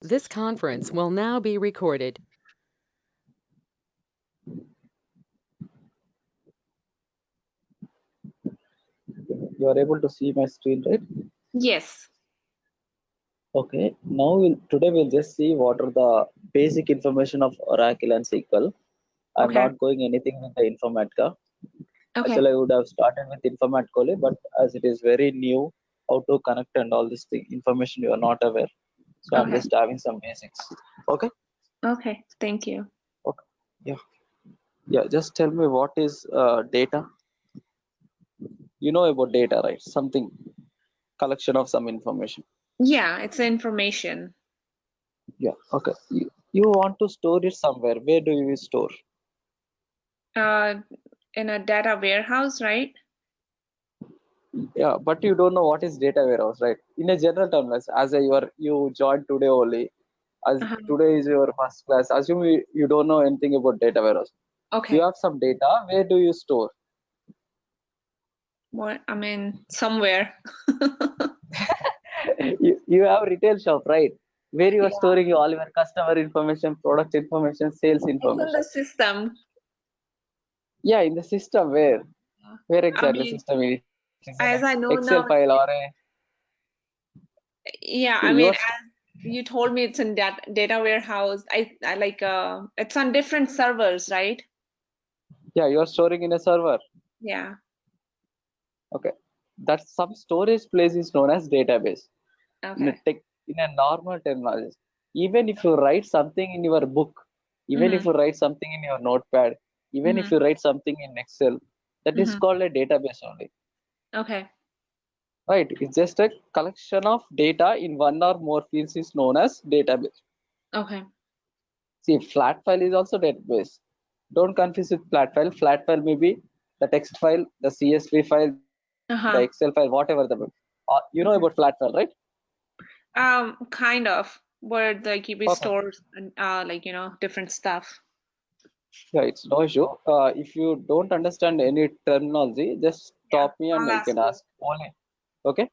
This conference will now be recorded. You are able to see my screen, right? Yes. Okay. Now today we'll just see what are the basic information of Oracle and SQL. I'm Okay. not going anything with the Informatica. Okay. Actually, I would have started with Informatica only, but as it is very new, how to connect and all this thing, information you are not aware. So I'm Okay. just having some basics. Okay. Okay. Thank you. Okay. Yeah. Yeah. Just tell me what is data. You know about data, right? Something collection of some information. Yeah, it's information. Yeah. Okay. You want to store it somewhere. Where do you store? Uh, in a data warehouse, right? Yeah, but you don't know what is data warehouse, right? In a general term, as you joined today only, as Uh-huh. today is your first class, assume you don't know anything about data warehouse. You Okay. have some data. Where do you store? What? I mean, somewhere. You have retail shop, right? Where you are Yeah. storing all your customer information, product information, sales It's in information. the system. Yeah, in the system where I exactly mean, system is in as a I know Excel now, file or a yeah, I mean, your as you told me it's in that data warehouse. I like it's on different servers, right? yeah, you are storing in a server. Yeah. Okay, that some storage place is known as database. In a Okay. in a normal terminology, even if you write something in your book, even if Mm-hmm. you write something in your notepad, even if Mm-hmm. you write something in Excel, that is Mm-hmm. called a database only, Okay. right? It's just a collection of data in one or more fields is known as database. Okay. See, flat file is also database. Don't confuse with flat file. Flat file may be the text file, the CSV file, the Uh-huh. Excel file, whatever you know Okay. about flat file, right? Kind of, where like we Okay. store like different stuff. Yeah, it's no issue. If you don't understand any terminology, just Yeah, stop me and I'll you ask can you. ask only. Okay.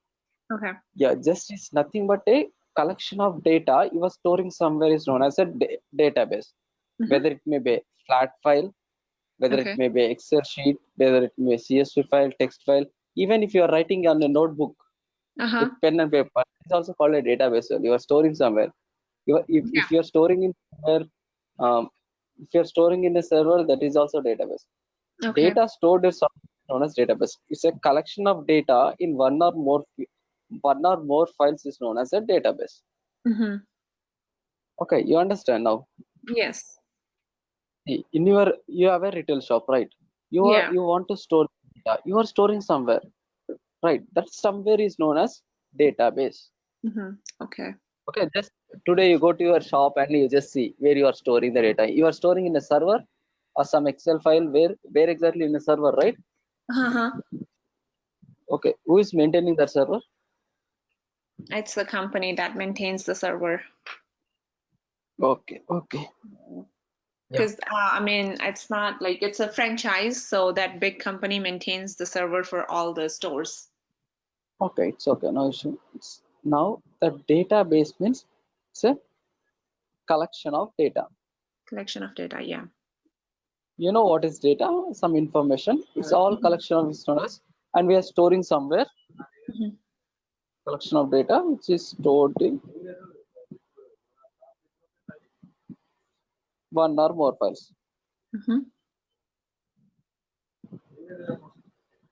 Okay. Yeah, just is nothing but a collection of data you are storing somewhere is known as a database. Mm-hmm. Whether it may be flat file, whether it Okay. may be Excel sheet, whether it may be CSV file, text file, even if you are writing on a notebook Uh-huh. with pen and paper, it's also called a database. You are storing somewhere. If Yeah. you are storing in somewhere, um, if you are storing in a server, that is also database. Okay. Data stored is something known as database. It's a collection of data in one or more files is known as a database. Mm-hmm. Okay, you understand now. Yes. See, you have a retail shop, right? Yeah. You want to store data. You are storing somewhere, right? That somewhere is known as database. Mm-hmm. Okay. Okay, just today you go to your shop and you just see where you are storing the data. You are storing in a server or some Excel file. Where exactly in a server, right? Uh-huh. Okay, who is maintaining that server? It's the company that maintains the server. Okay, okay. Yeah. Because I mean, it's not like it's a franchise, so that big company maintains the server for all the stores. Okay, it's okay. No issue. Now the database means it's a collection of data. Collection of data. Yeah. You know what is data? Some information. It's all collection of instruments, and we are storing somewhere. Mm-hmm. Collection of data which is stored in one or more files. Mm-hmm.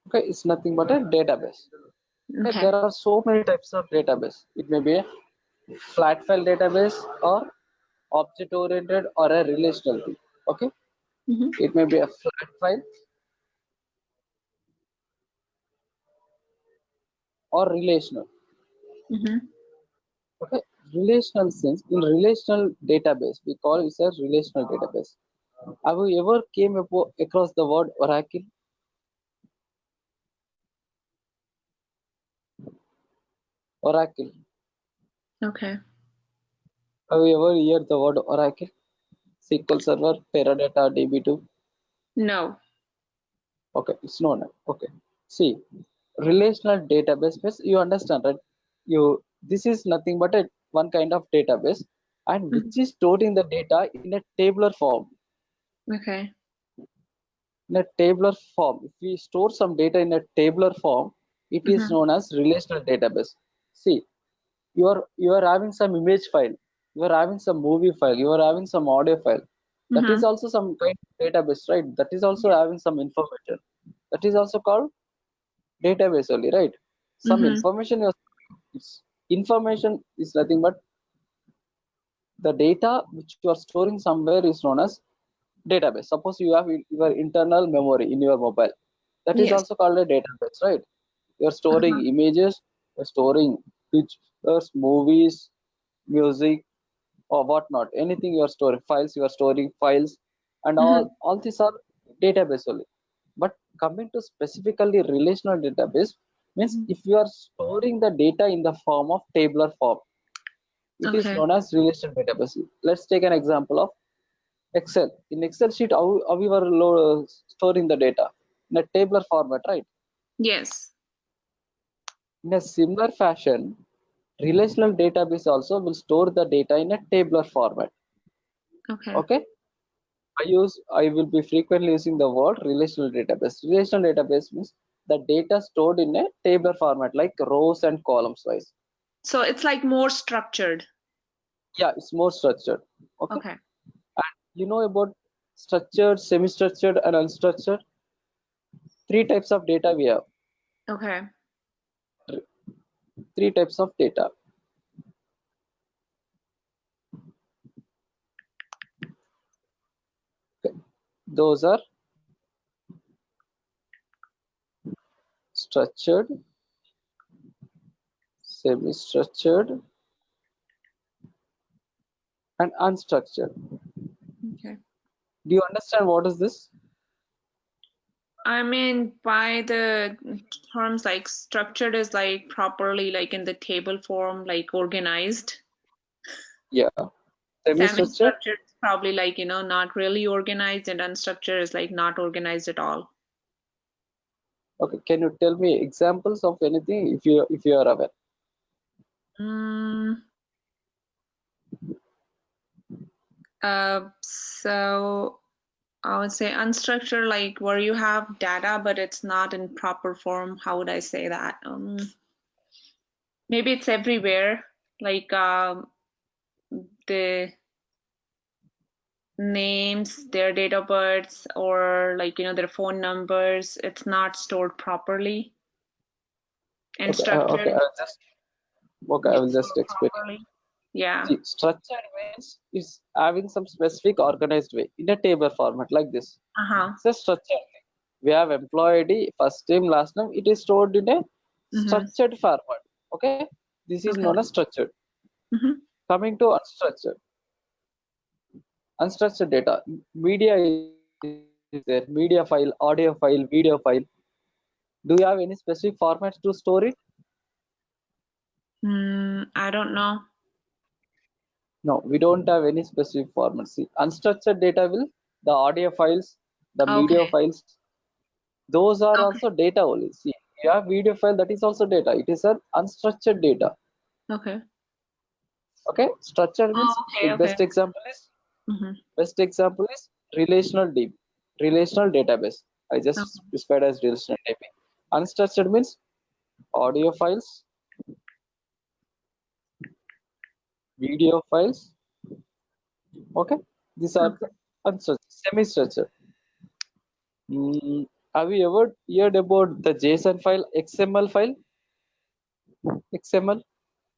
Okay, it's nothing but a database. Okay, Okay. there are so many types of database. It may be a flat file database or object oriented or a relational thing. Okay, Mm-hmm. it may be a flat file or relational. Mm-hmm. Okay, relational sense in relational database we call it a relational database. Have you ever across the word Oracle? Oracle. Okay. Have you ever heard the word Oracle? SQL Server, Teradata, DB2. No. Okay, it's known. Okay, see, relational database means you understand, right? You This is nothing but a one kind of database and which is stored in the data in a tabular form. Okay. In a tabular form, if we store some data in a tabular form, it is known as relational database. See, you are having some image file, you are having some movie file, you are having some audio file. That is also some kind of database, right? That is also having some information. That is also called database only, right? Some information information is nothing but the data which you are storing somewhere is known as database. Suppose you have your internal memory in your mobile, that is Yes. also called a database, right? You are storing images, you are storing pictures, movies, music, or whatnot. Anything you are storing, files, you are storing files, and all these are database only. But coming to specifically relational database means if you are storing the data in the form of tabular form, it is Okay. known as relational database. Let's take an example of Excel. In Excel sheet, how you are storing the data in a tabular format, right? Yes. In a similar fashion, relational database also will store the data in a tabular format. Okay. Okay. I will be frequently using the word relational database. Relational database means the data stored in a tabular format, like rows and columns wise. So it's like more structured. Yeah, it's more structured. Okay. Okay. And you know about structured, semi-structured, and unstructured. Three types of data we have. Okay. Three types of data. Okay. Those are structured, semi-structured, and unstructured. Okay. Do you understand what is this? I mean, by the terms like structured is like properly like in the table form, like organized. Yeah. Semi-structured. Semi-structured is probably like, not really organized, and unstructured is like not organized at all. Okay. Can you tell me examples of anything if you are aware? So I would say unstructured, like where you have data, but it's not in proper form. How would I say that? Maybe it's everywhere, like the names, their date of births, or like, their phone numbers. It's not stored properly. And Okay. Okay. structured, I will it's just stored explain. properly. Yeah. See, structured means is having some specific organized way in a table format like this. Uh-huh. It's a structured thing. We have employee ID, first name, last name. It is stored in a structured format. Okay. This is Okay. known as structured. Coming to unstructured. Unstructured data. Media is there. Media file, audio file, video file. Do you have any specific formats to store it? I don't know. No, we don't have any specific format. See, unstructured data will the audio files, the Okay. media files, those are Okay. also data only. See, you have video file, that is also data. It is an unstructured data. Okay. Okay, structured Oh, means okay. Okay. best example is relational database. I just Okay. specified as relational database. Unstructured means audio files, video files. Okay, these are the unstructured, semi-structured. Have you ever heard about the JSON file, XML file? XML?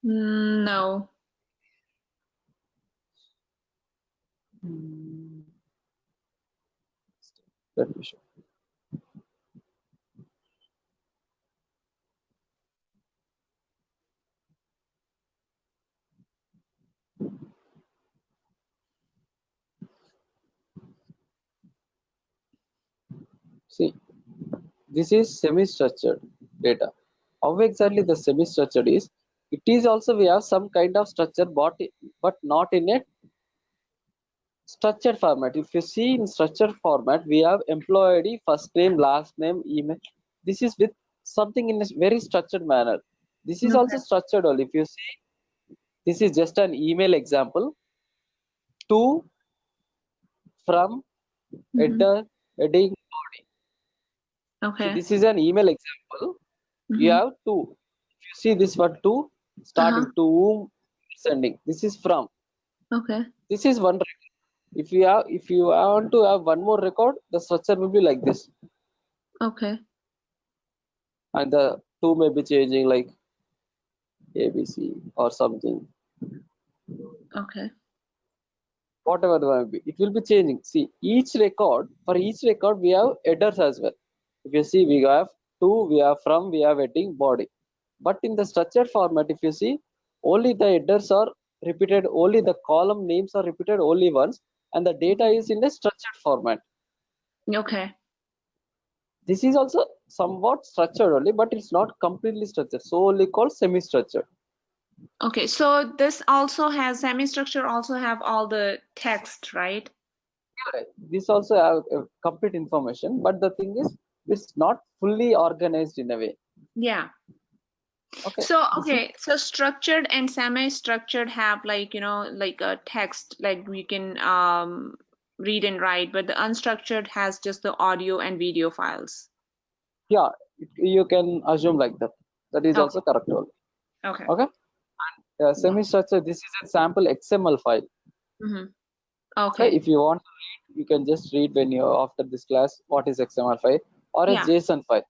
No. Mm, Let me show. See, this is semi-structured data. How exactly the semi-structured is? It is also we have some kind of structure, but not in a structured format. If you see in structured format, we have employee ID, first name, last name, email. This is with something in a very structured manner. This is also Okay. structured only. If you see, this is just an email example. to, from, Mhm. header, heading, body. See, Okay. this is an email example. You Mhm. have to. If you see this word to, starting to whom sending. This is from. Okay. This is one record. If you want to have one more record, the structure will be like this, Okay. and the two may be changing like ABC or something. Okay. Whatever it may be, it will be changing. See, for each record, we have headers as well. If you see, we have to, we have from, we have heading, body. But in the structured format, if you see, only the headers are repeated, only the column names are repeated only once, and the data is in a structured format. Okay. This is also somewhat structured only, but it's not completely structured, so only called semi-structured. Okay. So this also has semi-structure also have all the text, right? This also have complete information, but the thing is, it's not fully organized in a way. Yeah. Okay. So This is okay, so structured and semi-structured have like, like a text like we can read and write, but the unstructured has just the audio and video files. yeah. You can assume like that. That is Okay. also correct only. Okay. Okay. Semi-structured. This is a sample XML file. Mm-hmm. Okay. Okay. If you want to read, you can just read when you after this class what is XML file or a Yeah. JSON file.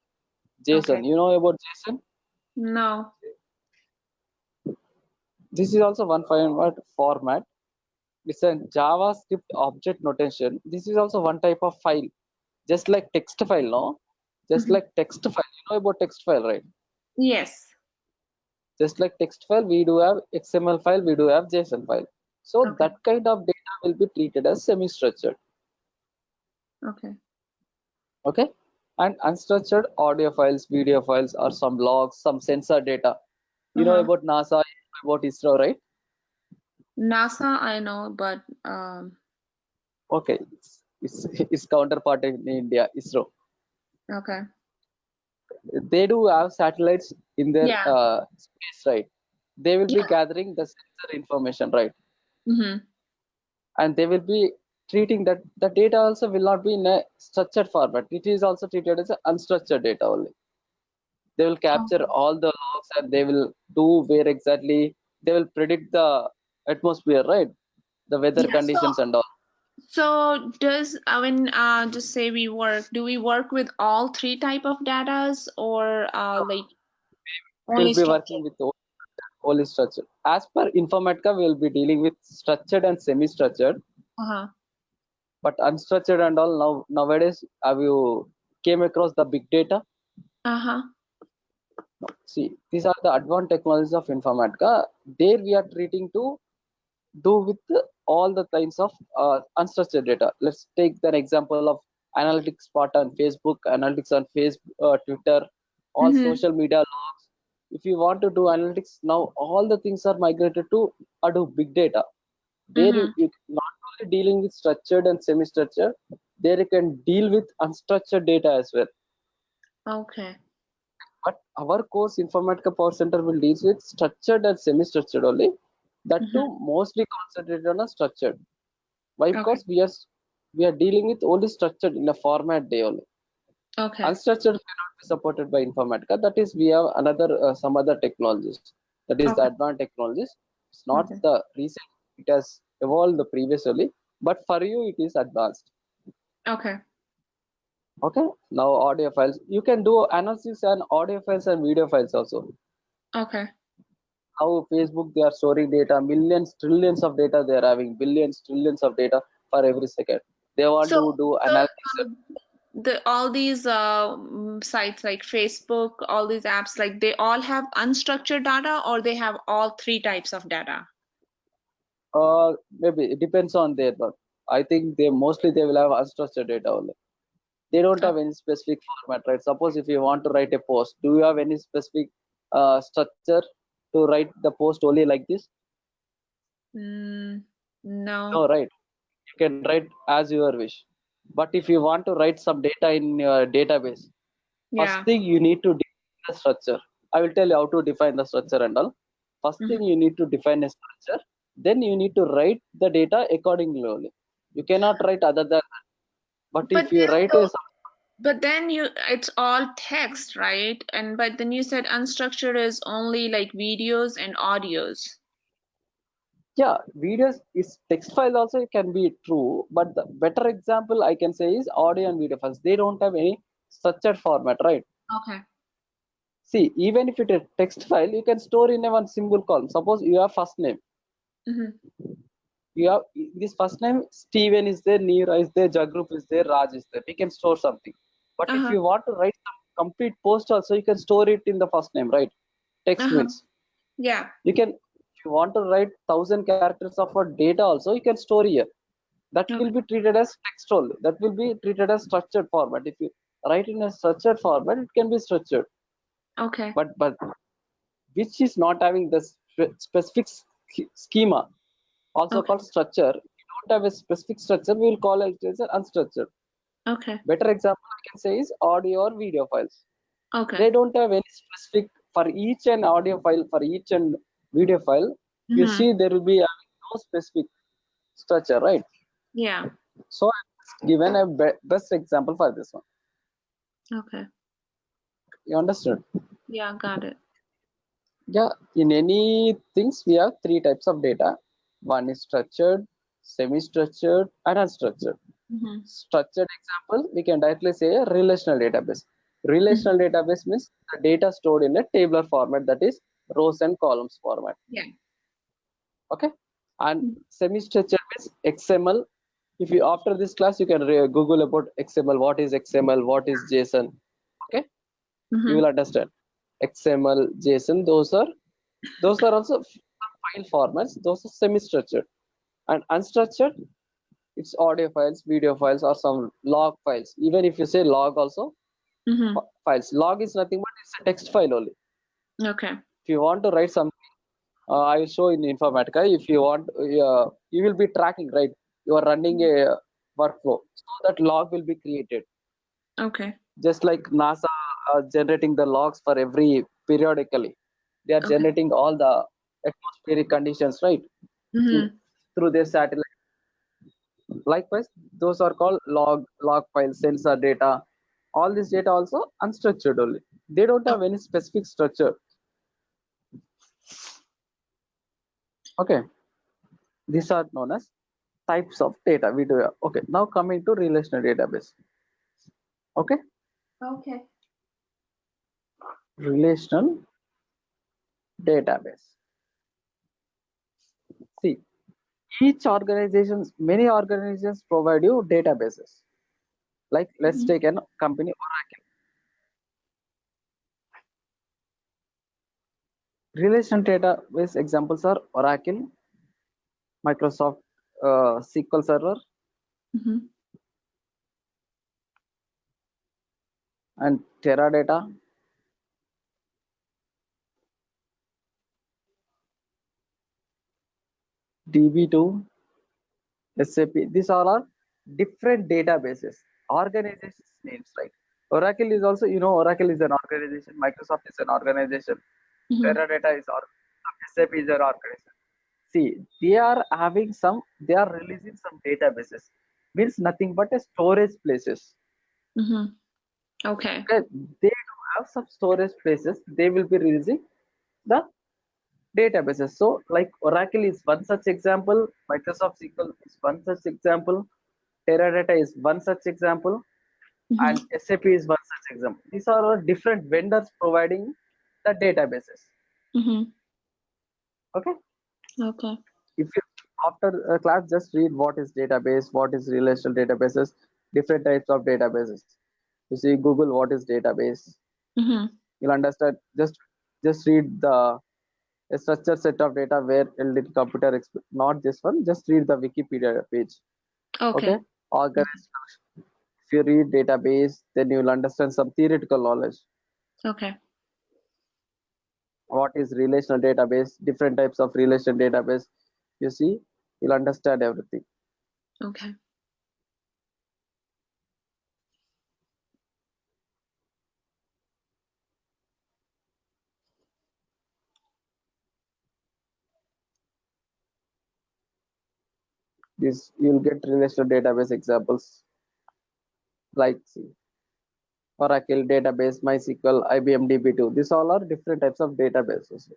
JSON. Okay. You know about JSON? No. This is also one format. It's a JavaScript object notation. This is also one type of file, just like text file, no? Just Mm-hmm. like text file. You know about text file, right? Yes. Just like text file, we do have XML file, we do have JSON file. So Okay. that kind of data will be treated as semi-structured. Okay. Okay. And unstructured audio files, video files, or some logs, some sensor data. You know Uh-huh. about NASA, about ISRO, right? NASA, I know, but Okay. It's counterpart in India, ISRO. okay. They do have satellites in their Yeah. space, right? They will be Yeah. gathering the sensor information, right? Mm-hmm. And they will be treating that the data also will not be in a structured format. It is also treated as a unstructured data only. They will capture Okay. all the logs and they will do where exactly they will predict the atmosphere, right? The weather Yeah. conditions and all. So does when just say do we work with all three type of datas or like We only will be structured? working with only structured. As per Informatica, we will be dealing with structured and semi-structured, Uh-huh. but unstructured and all. Nowadays, have you came across the big data? Uh-huh. See, these are the advanced technologies of Informatica. There we are treating to do with all the kinds of unstructured data. Let's take an example of analytics part on Facebook, analytics on Facebook, Twitter, all Mm-hmm. social media logs. If you want to do analytics now, all the things are migrated to Hadoop Big Data. There Mm-hmm. you not only dealing with structured and semi-structured, there you can deal with unstructured data as well. Okay. But our course Informatica Power Center will deal with structured and semi-structured only. That Mm-hmm. too mostly concentrated on a structured. Why? Okay. Because we are dealing with only structured in a format day only. Okay. Unstructured cannot be supported by Informatica. That is, we have another some other technologies. That is the Okay. advanced technologies. It's not Okay. the recent. It has evolved the previous only, but for you it is advanced. Okay. Okay. Now audio files. You can do analysis and audio files and video files also. Okay. How Facebook they are storing data, millions, trillions of data they are having, billions, trillions of data for every second. They want So to do so analytics. all these sites like Facebook, all these apps, like they all have unstructured data or they have all three types of data? Maybe it depends on their work. I think they mostly they will have unstructured data only. They don't Oh, have any specific format, right? Suppose if you want to write a post, do you have any specific structure to write the post only like this? no. No, right? You can write as your wish. But if you want to write some data in your database, first Yeah. thing you need to define the structure. I will tell you how to define the structure and all. First Mm-hmm. thing you need to define a structure. then you need to write the data accordingly only. You cannot write other than that. But if you write but then it's all text, right? But then you said unstructured is only like videos and audios. yeah, videos is text file also can be true, but the better example I can say is audio and video files. They don't have any structured format, right? Okay. See, even if it is text file, you can store in a one single column. Suppose you have first name. You have this first name, Steven is there, Neera is there, Jagrup is there, Raj is there. We can store something. But if you want to write some complete post also, you can store it in the first name, right? Text means. Yeah. You can, if you want to write 1,000 characters of a data also, you can store here. That will be treated as text only. That will be treated as structured format. If you write in a structured format, it can be structured. Okay. But which is not having the specific schema, also called structure. If you don't have a specific structure, we will call it as an unstructured. Okay. Better example I can say is audio or video files. Okay. They don't have any specific for each and audio file, for each and video file. You see there will be no specific structure, right? Yeah. So I'm given a best example for this one. Okay. You understood? Yeah, got it. Yeah, in any things we have three types of data. One is structured, semi-structured, and unstructured. Structured example, we can directly say a relational database. Relational database means the data stored in a tabular format, that is rows and columns format. Yeah. Okay. And semi-structured means XML. If you after this class you can Google about XML. What is XML? What is JSON? Okay. You will understand. XML, JSON. Those are also file formats. Those are semi-structured. And unstructured, it's audio files, video files, or some log files. Even if you say log also, files. Log is nothing but it's a text file only. Okay. If you want to write something, I will show in Informatica. If you want, you will be tracking, right? You are running a workflow, so that log will be created. Okay. Just like NASA generating the logs for every periodically, they are generating all the atmospheric conditions, right? Through their satellite. Likewise, those are called log files, sensor data. All this data also unstructured only. They don't have any specific structure. Okay, these are known as types of data we do. Okay, now coming to relational database. Okay, Okay. relational database. See, many organizations provide you databases. Like let's take a company Oracle. Relational database examples are Oracle, Microsoft SQL Server, and Teradata, DB2, SAP. These all are different databases. Organizations names, right? Oracle is also, Oracle is an organization. Microsoft is an organization. Teradata is SAP is an organization. See, they are releasing some databases. Means nothing but a storage places. Okay. Okay, they do have some storage places. They will be releasing the databases. So, like Oracle is one such example, Microsoft SQL is one such example, Teradata is one such example, and SAP is one such example. These are all different vendors providing the databases. Okay. Okay. If you after a class just read what is database, what is relational databases, different types of databases. You see Google what is database. You'll understand. Just read the a structured set of data where LD computer not this one, just read the Wikipedia page. Okay. Organized. If you read database, then you will understand some theoretical knowledge. Okay. What is relational database, different types of relational database. You see, you'll understand everything. Okay. This you'll get relational database examples like see, Oracle database, MySQL, IBM DB2. These all are different types of databases.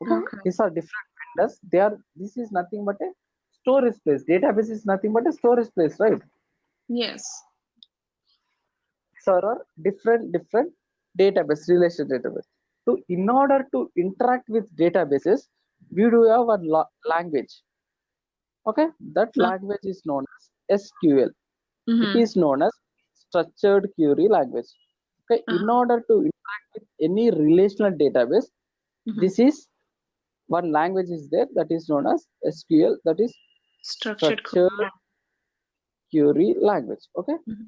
Okay, Okay. these are different vendors. They are. This is nothing but a storage place. Database is nothing but a storage place, right? Yes. These are different database, relational database. So in order to interact with databases, we do have a language. Okay, that language is known as SQL. It Mm-hmm. is known as structured query language. Okay, in order to interact with any relational database, Mm-hmm. this is one language is there that is known as SQL, that is Structured code. structured query language. Okay, Mhm.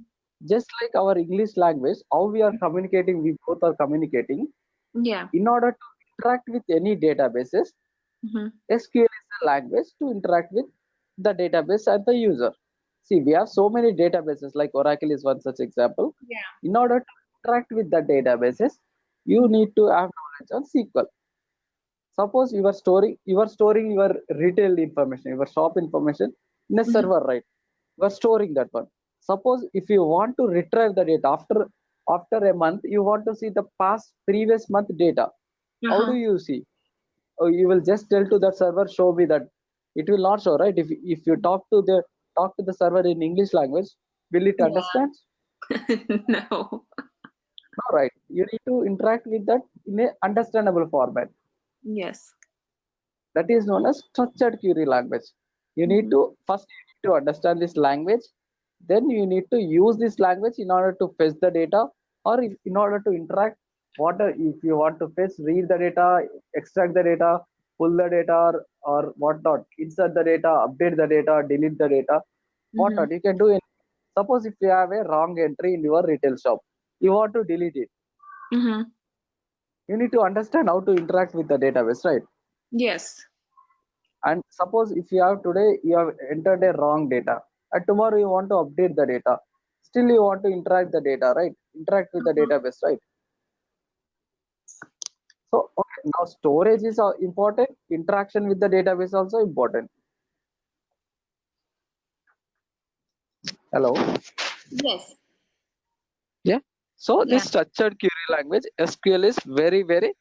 just like our English language, how we are communicating, we both are communicating. Yeah. In order to interact with any databases, Mm-hmm. SQL is a language to interact with the database and the user. See, we have so many databases, like Oracle is one such example. Yeah. In order to interact with the databases, you need to have knowledge on SQL. Suppose you are storing your retail information, your shop information in a Mm-hmm. server, right? You are storing that one. Suppose if you want to retrieve the data after a month, you want to see the past previous month data. How do Uh-huh. you see? Oh, you will just tell to the server, show me that. It will not show, right? If you talk to the server in English language, will it Yeah. understand? No. No, right? You need to interact with that in a understandable format. Yes. That is known as structured query language. You need Mm-hmm. to first you need to understand this language, then you need to use this language in order to fetch the data, or in order to interact. What if you want to fetch, read the data, extract the data, pull the data, or whatnot, insert the data, update the data, delete the data, Mm-hmm. whatnot you can do. Suppose if you have a wrong entry in your retail shop, you want to delete it. Mm-hmm. You need to understand how to interact with the database, right? Yes. And suppose if you have today you have entered a wrong data, and tomorrow you want to update the data, still you want to interact the data, right? Interact with the Uh-huh. database, right? So okay, now storage is important, interaction with the database also important. Hello. Yes. Yeah, so this Yeah. structured query language SQL is very very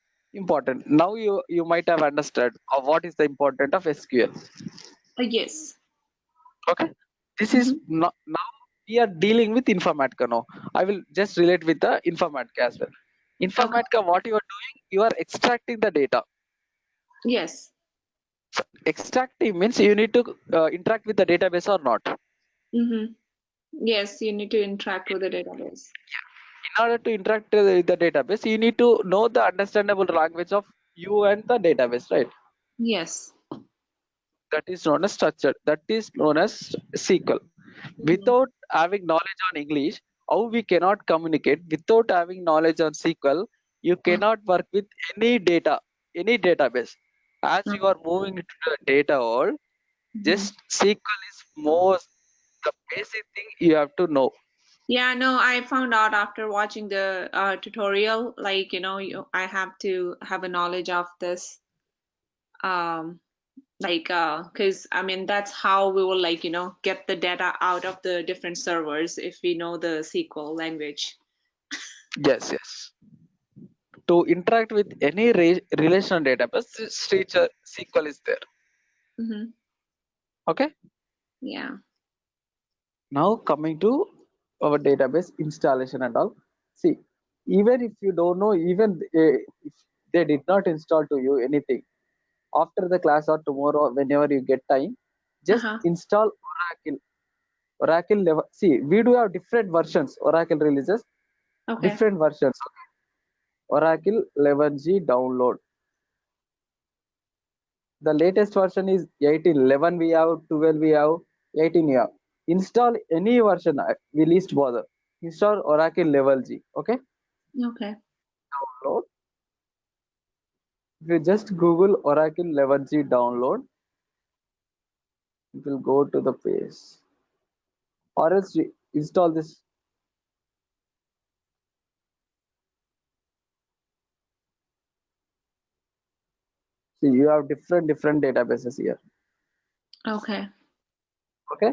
important. Now you might have understood what is the importance of SQL. Yes. Okay, this is Mm-hmm. not, now we are dealing with Informatica. Now I will just relate with the Informatica as well. Okay. Informatica, what you are doing, you are extracting the data. Yes. Extracting means you need to interact with the database or not. Mm-hmm. Yes, you need to interact with the database. In order to interact with the database, you need to know the understandable language of you and the database, right? Yes. That is known as structured, that is known as SQL. Mm-hmm. Without having knowledge on English, how we cannot communicate? Without having knowledge on SQL, you cannot work with any data, any database. As you are moving into the data world, Mm-hmm. just SQL is most the basic thing you have to know. Yeah, no, I found out after watching the tutorial, like, I have to have a knowledge of this. Um, because I mean, that's how we will, like, get the data out of the different servers if we know the SQL language. Yes, yes. To interact with any relational database, this feature SQL is there. Mm-hmm. Okay. Yeah. Now coming to our database installation and all. See, even if you don't know, even if they did not install to you anything, after the class or tomorrow, whenever you get time, just Uh-huh. install Oracle. Oracle level. See, we do have different versions. Oracle releases Okay. different versions. Oracle 11G download. The latest version is 18. 11 we have, 12 we have, 18 we have. Install any version. We least bother. Install Oracle level G. Okay. Okay. Download. If you just Google Oracle 11G download, it will go to the page. Or else install this. See, you have different databases here. Okay. Okay.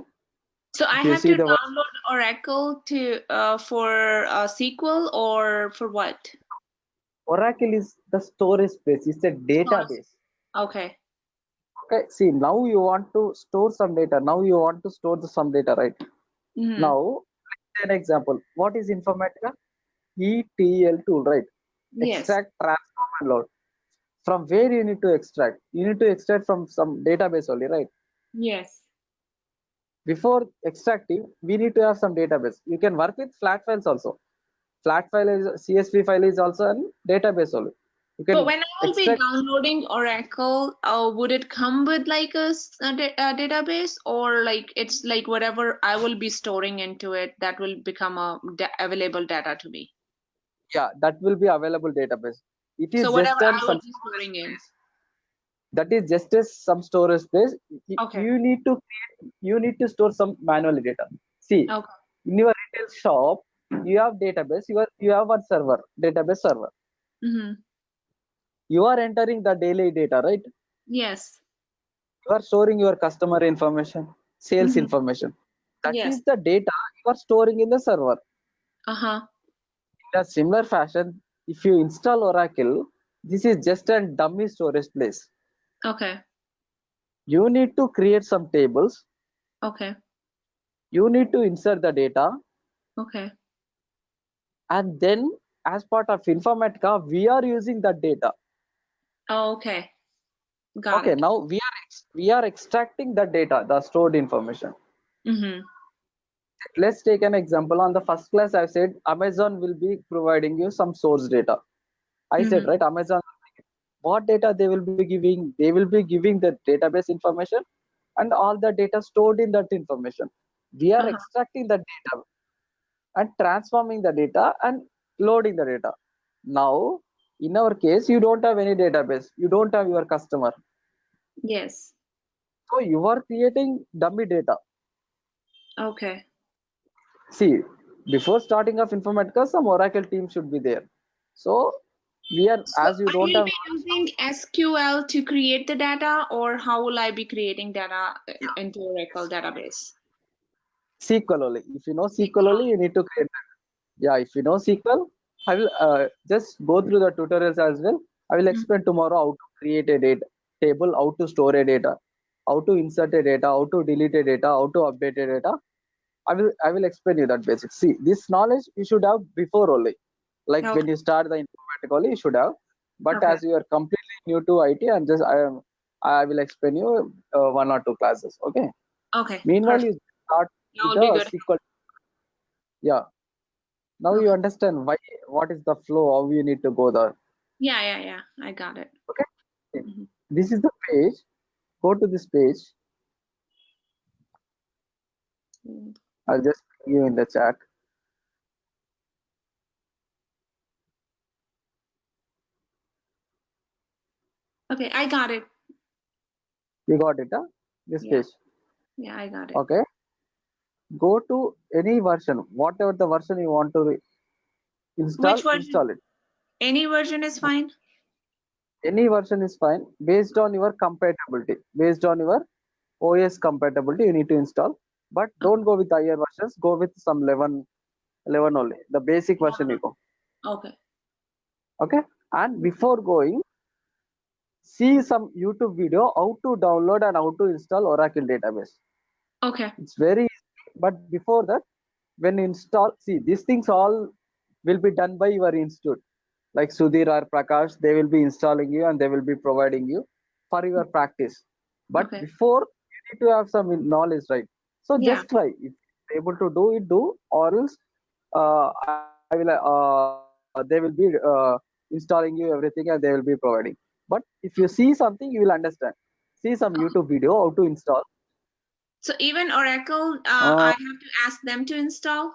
So I If you have see to the word download Oracle to for SQL or for what? Oracle is the storage space. It's a Stores. database. Okay. Okay. See, now you want to store some data. Now you want to store some data, right? Mm-hmm. Now, an example. What is Informatica? ETL tool, right? Yes. Extract, transform, and load. From where you need to extract? You need to extract from some database only, right? Yes. Before extracting, we need to have some database. You can work with flat files also. Flat file is CSV file is also a database only. You But can when I will be extract. downloading Oracle, would it come with like a database, or like it's like whatever I will be storing into it that will become a available data to me? Yeah, that will be available database. It So is whatever just an I will some be storing in. that is just as some storage space. Okay. You need to store some manual data. See, Okay. in your retail shop, you have database. You have one server, database server. Mm-hmm. You are entering the daily data, right? Yes. You are storing your customer information, sales Mm-hmm. information. That Yes. is the data you are storing in the server. Uh-huh. In a similar fashion, if you install Oracle, this is just a dummy storage place. Okay. You need to create some tables. Okay. You need to insert the data, Okay. and then as part of Informatica, we are using that data. Oh, okay. Got Okay, it. now we are extracting the data, the stored information. Mm-hmm. Let's take an example. On the first class, I said Amazon will be providing you some source data. I said, Mm-hmm. right, Amazon, what data they will be giving? They will be giving the database information and all the data stored in that information. We are Uh-huh. extracting the data and transforming the data and loading the data. Now, in our case, you don't have any database. You don't have your customer. Yes. So you are creating dummy data. Okay. See, before starting of Informatica, some Oracle team should be there. So we are, So as you I don't will have be using SQL to create the data, or how will I be creating data into Oracle database? SQL only. If you know SQL SQL only, you need to create that. Yeah, if you know SQL, I will just go through the tutorials as well. I will only. explain tomorrow how to create a data table, how to store a data, how to insert a data, how to delete a data, how to update a data. I will explain you that basics. See, this knowledge you should have before only. Like Okay. when you start the informatic only, you should have. But Okay. as you are completely new to IT, I will explain you one or two classes. Okay. Okay. Meanwhile, Perfect. you start That with will be the good. SQL. Yeah. Now you Okay. understand why, what is the flow, how you need to go there. Yeah, yeah, yeah. I got it. Okay. Mhm. This is the page. Go to this page. Mm. I'll just put you in the chat. Okay, I got it. You got it, huh? This Yeah, page. yeah, I got it. Okay. Go to any version, whatever the version you want to Which install, version? install it. Any version is fine? Any version is fine based on your compatibility. Based on your OS compatibility, you need to install. But Oh, don't go with higher versions. Go with some 11 only. The basic version you go. okay. Okay. And before going, see some YouTube video how to download and how to install Oracle database. Okay. It's very easy. But before that, when you install, see these things all will be done by your institute. Like Sudhir or Prakash, they will be installing you and they will be providing you for your practice. But Okay. before, you need to have some knowledge, right? So Yeah. just try. If you're able to do it, do, or else they will be installing you everything and they will be providing. But if you see something, you will understand. See some Okay. YouTube video how to install. So even Oracle, Uh, I have to ask them to install?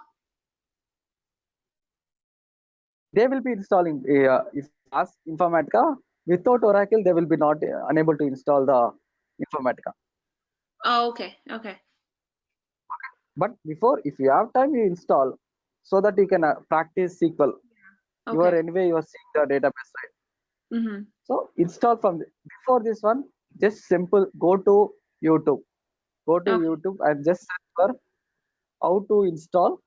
they will be installing. If you ask Informatica, without Oracle, they will be not unable to install the Informatica. Oh, okay. Okay. But before, if you have time, you install so that you can practice SQL. You are Okay. anyway you are seeing the database side. Mm-hmm. So install from before this one. Just simple. Go to YouTube. Go to Okay. YouTube and just search for how to install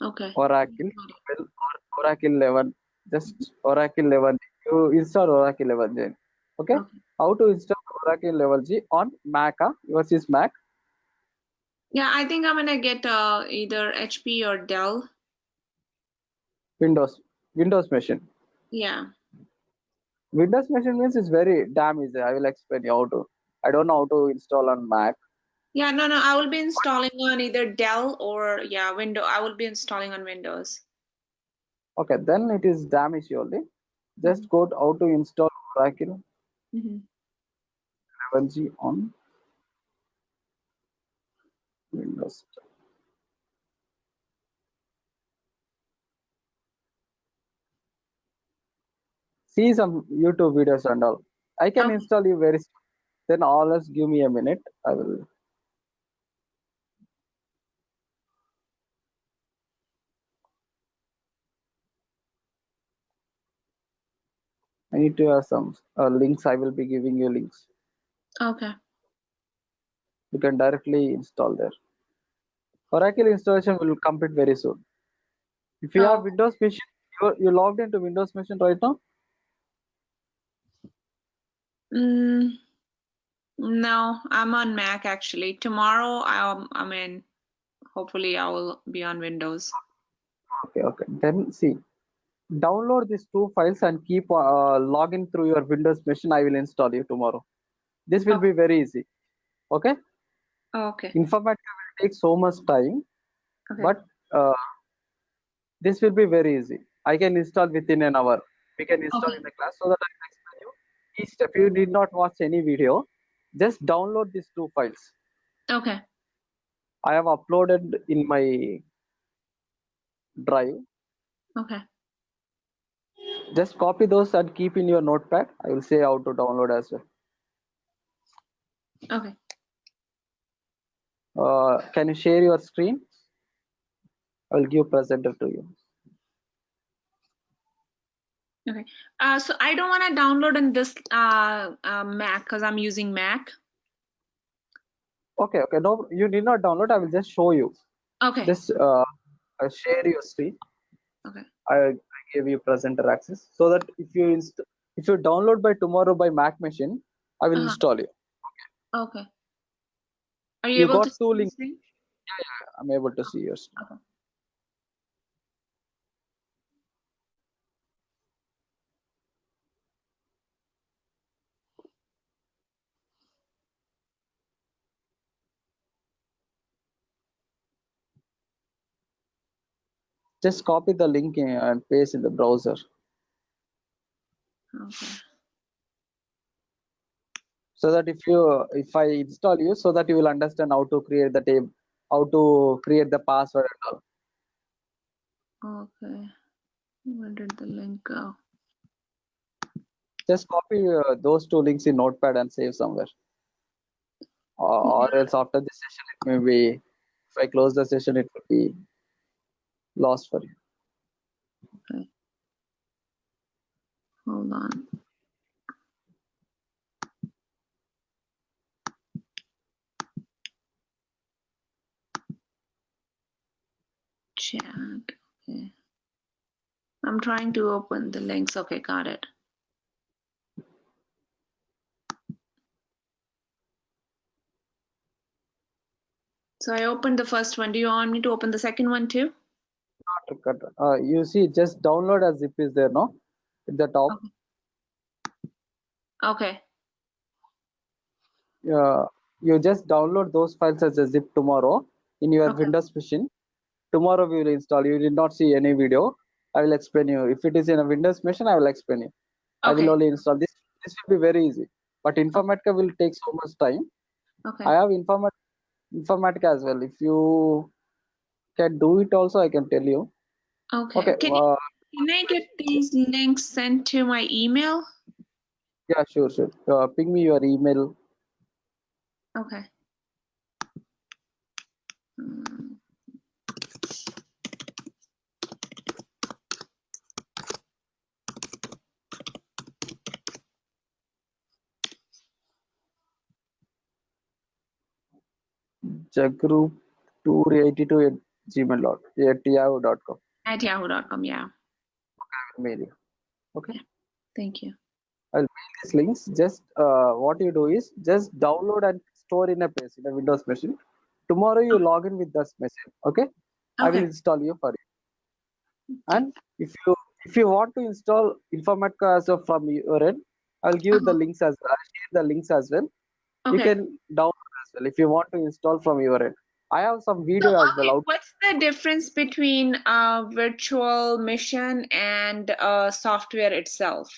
Okay. Oracle 12 or Oracle 11. Just Oracle 11. You install Oracle 11. Okay. Okay. How to install Oracle 11G on Mac? Yours is Mac. Yeah, I think I'm gonna get either HP or Dell. Windows machine. Yeah. Windows machine means it's very damn easy. I will explain you how to. I don't know how to install on Mac. Yeah, no, I will be installing on either Dell or yeah, I will be installing on Windows. Okay, then it is damn easy only. Just Mhm. go to how to install Oracle Mhm. 11G on Windows. See some YouTube videos and all. I can Okay. install you very soon. Then always give me a minute. I will. I need to have some links. I will be giving you links. Okay. You can directly install there. Oracle installation will complete very soon. If you have Oh. Windows machine, you logged into Windows machine right now. Mm, no, I'm on Mac actually. Tomorrow I mean, hopefully I will be on Windows. Okay. Then see, download these two files and keep login through your Windows machine. I will install you tomorrow. This will Okay. be very easy. Okay. Okay. Informatica will take so much time, Okay. but this will be very easy. I can install within an hour. We can install Okay. in the class so that I can explain you each step. You need not watch any video. Just download these two files. Okay. I have uploaded in my drive. Okay. Just copy those and keep in your notepad. I will say how to download as well. Okay. Can you share your screen? I will give presenter to you. Okay. So I don't want to download in this Mac because I'm using Mac. Okay. No, you need not download. I will just show you. Okay. Just share your screen. Okay. I give you presenter access so that if you download by tomorrow by Mac machine, I will Uh-huh. install you. Okay. Are you You able to got see two the links. screen? I'm able to see yours. Okay. Just copy the link and paste in the browser Okay. so that if I install you, so that you will understand how to create the table, how to create the password and all. Okay. Where did the link go? Just copy those two links in Notepad and save somewhere. Yeah. Or else after this session, it may be, if I close the session, it will be lost for you. Okay. Hold on. Chat. Okay. I'm trying to open the links. Okay, got it. So I opened the first one. Do you want me to open the second one too? You see, just download as zip is there, no? At the top. Okay. Okay. You just download those files as a zip tomorrow in your Okay. Windows machine. Tomorrow we will install. You did not see any video. I will explain you. If it is in a Windows machine, I will explain you. I will Okay. only install this. This will be very easy. But Informatica will take so much time. Okay. I have Informatica as well. If you can do it also, I can tell you. Okay. Okay. Can I get these links sent to my email? Yeah, sure. Ping me your email. Okay. Hmm. Jagroup282 at yahoo.com. At yahoo.com. Yeah. Mail you. Okay. Thank you. I'll mail these links. Just what you do is just download and store in a place in a Windows machine. Tomorrow you log in with this machine. Okay. I will Okay. install you for it. And if you want to install Informatica as of from your end, I'll give the links as well. I'll share the links as well. You Okay. can download as well if you want to install from your end. I have some So, video as well okay, out. what's the difference between virtual machine and software itself?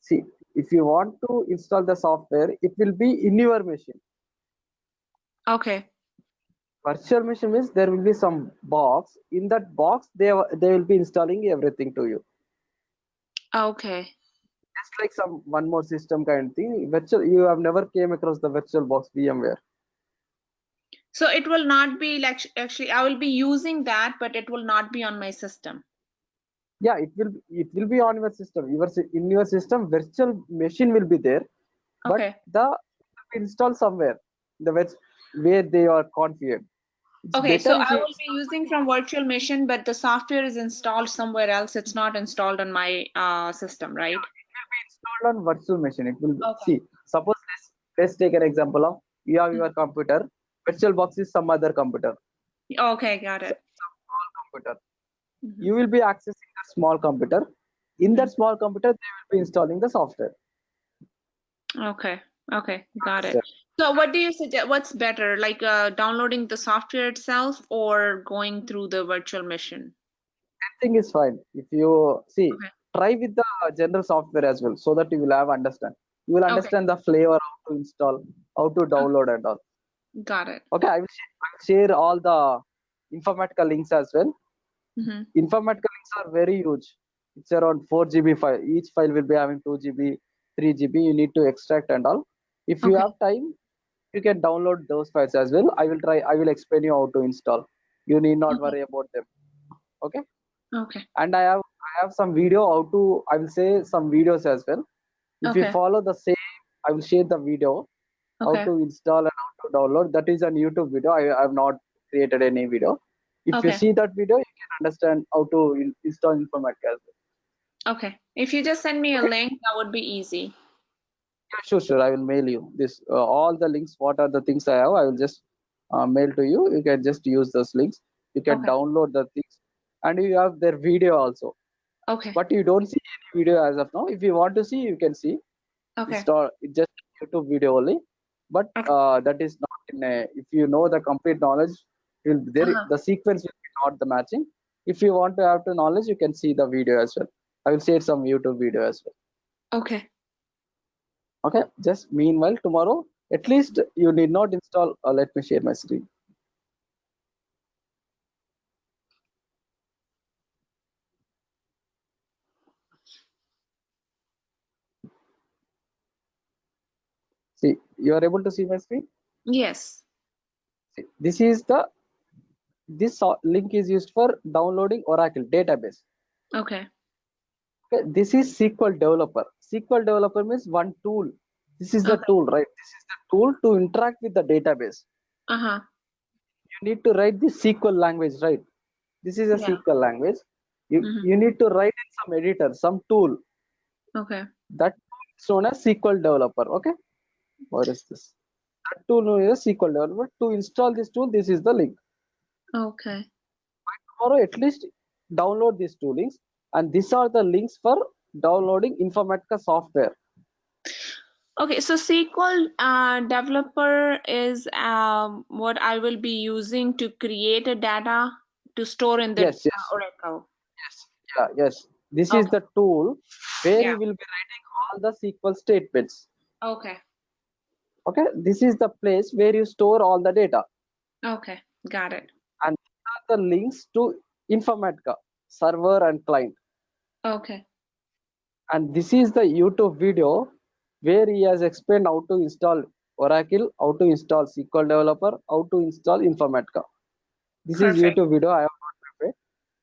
See, if you want to install the software, it will be in your machine. Okay. Virtual machine means there will be some box. In that box, they will be installing everything to you. Okay. Just like some one more system kind of thing. Virtual, you have never came across the virtual box VMware. So it will not be like, actually I will be using that, but it will not be on my system. Yeah, it will be on your system. In your system, virtual machine will be there, but Okay. the install somewhere where they are configured. It's Okay, so better if I you will be using from virtual machine, but the software is installed somewhere else. It's not installed on my system, right? installed on virtual machine. It will Okay. see. Suppose let's take an example of you have your computer. Virtual box is some other computer. Okay, got it. Some small computer. Mhm. You will be accessing the small computer. In that small computer, they will be installing the software. Okay. Okay, got it. Sure. So what do you suggest? What's better, like downloading the software itself or going through the virtual machine? Everything is fine. If you see, Okay. try with the general software as well, so that you will have understand. You will Okay, understand the flavor, how to install, how to download and all. got it. Okay, I will share all the Informatica links as well. Mm-hmm. Informatica links are very huge. It's around 4 GB file. Each file will be having 2 GB, 3 GB. You need to extract and all. If you Okay. have time, you can download those files as well. I will try. I will explain you how to install. You need not worry about them. Okay. Okay. And I have some video how to. I will say some videos as well. If you Okay. follow the same, I will share the video how Okay. to install and how to download. That is on YouTube video. I have not created any video. If you Okay. see that video, you can understand how to install Informatica as well. Okay. If you just send me a link, that would be easy. Yeah, sure. I will mail you this all the links. What are the things I have? I will just mail to you. You can just use those links. You can Okay. download the things, and you have their video also. Okay. But you don't see any video as of now. If you want to see, you can see. Okay. It's just YouTube video only. But Okay. that is not in a. If you know the complete knowledge, the sequence will be not the matching. If you want to have the knowledge, you can see the video as well. I will share some YouTube video as well. Okay. Okay, just meanwhile tomorrow, at least you need not install. Let me share my screen. See, you are able to see my screen. Yes. See, this link is used for downloading Oracle database. Okay. Okay, this is SQL Developer. SQL Developer means one tool. This is the Okay. tool, right? This is the tool to interact with the database. Uh-huh. You need to write the SQL language, right? This is a Yeah. SQL language. You Mhm. you need to write in some editor, some tool. Okay. That tool is known as SQL Developer. Okay. What is this? That tool is SQL Developer. To install this tool, this is the link. Okay. Tomorrow, at least download these two links, and these are the links for downloading Informatica software. Okay, so SQL developer is what I will be using to create a data to store in the Yes, Oracle. yes. This is the tool where Yeah. you will be writing all the SQL statements. Okay. Okay, this is the place where you store all the data, Okay. Got it. and these are the links to Informatica server and client. Okay. And this is the YouTube video where he has explained how to install Oracle, how to install SQL Developer, how to install Informatica. This is Perfect. YouTube video. I have not prepared.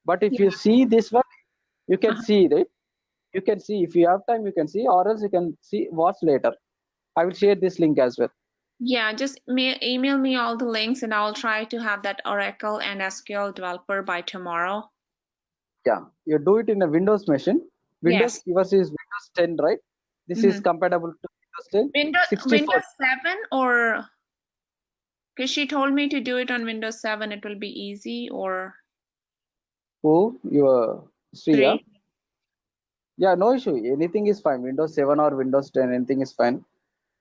But if you see this one, you can see it. You can see if you have time, you can see, or else you can see watch later. I will share this link as well. Yeah, just email me all the links and I'll try to have that Oracle and SQL developer by tomorrow. Yeah, you do it in a Windows machine. Yes. Yours is Windows 10, right? This is compatible to Windows 10. 64. Windows 7 or because she told me to do it on Windows 7, it will be easy or Who? Your Sri, yeah? 3. Yeah, no issue. Anything is fine. Windows 7 or Windows 10, anything is fine.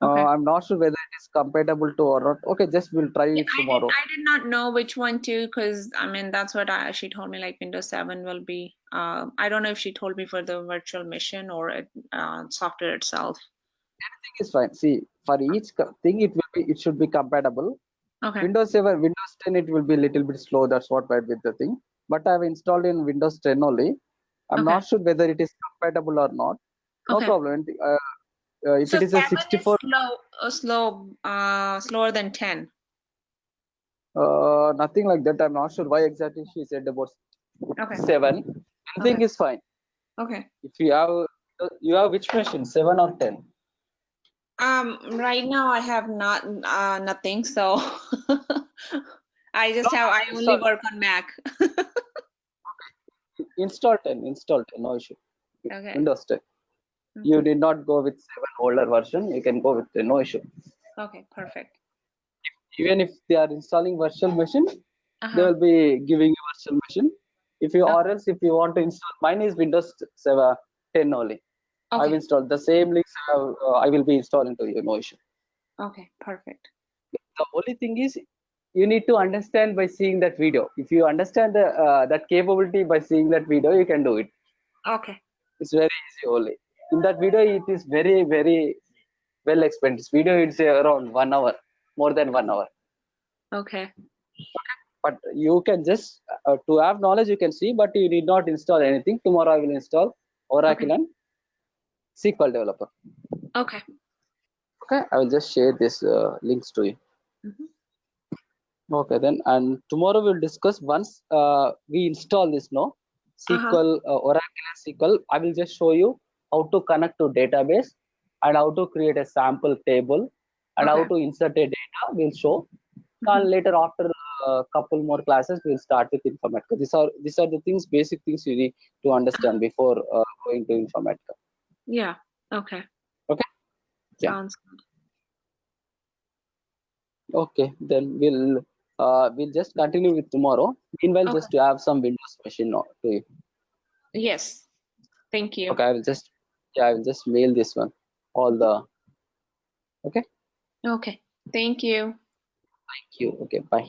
Okay. I'm not sure whether it is compatible to or not. Okay, just we'll try Yeah, it tomorrow. I did not know which one to, because I mean that's what she told me, like Windows 7 will be. I don't know if she told me for the virtual machine or software itself. Everything is fine. See, for each thing, it should be compatible. Okay. Windows 7, Windows 10, it will be a little bit slow. That's what might be the thing. But I've installed in Windows 10 only. I'm Okay. not sure whether it is compatible or not. No Okay. problem. If So it is a 7 64, is slower than 10. nothing like that. I'm not sure why exactly she said about Okay. 7. Anything Okay. is fine. Okay. If you have which machine, 7 or 10? Right now I have nothing, so I only work on Mac. Install 10. Install 10. No issue. Okay. Windows 10. You did not go with 7 older version. You can go with 10. No issue. Okay, perfect. Even if they are installing virtual machine, they Uh-huh. will be giving you virtual machine. If you or else if you want to install, mine is Windows 7 10 only. I've Okay. installed the same links. I will be installing to you. No issue. Okay, perfect. The only thing is you need to understand by seeing that video. If you understand the that capability by seeing that video, you can do it. Okay. It's very easy only. In that video, it is very well explained. This video is around 1 hour, more than 1 hour. Okay. But you can just to have knowledge you can see, but you need not install anything. Tomorrow I will install Oracle and SQL developer. Okay. Okay, I will just share this links to you. Okay, then, and tomorrow we'll discuss once we install this SQL, Oracle and SQL. I will just show you how to connect to database and how to create a sample table and how to insert a data. We'll show. And later, after a couple more classes, we'll start with Informatica. These are the things, basic things you need to understand before going to Informatica. Yeah. Okay. Okay. Yeah. Sounds good. Okay. Then we'll just continue with tomorrow. Meanwhile, just to have some Windows machine to you. Yes. Thank you. Okay. I will just mail this one. All the. Okay. Okay. Thank you. Thank you. Okay. Bye.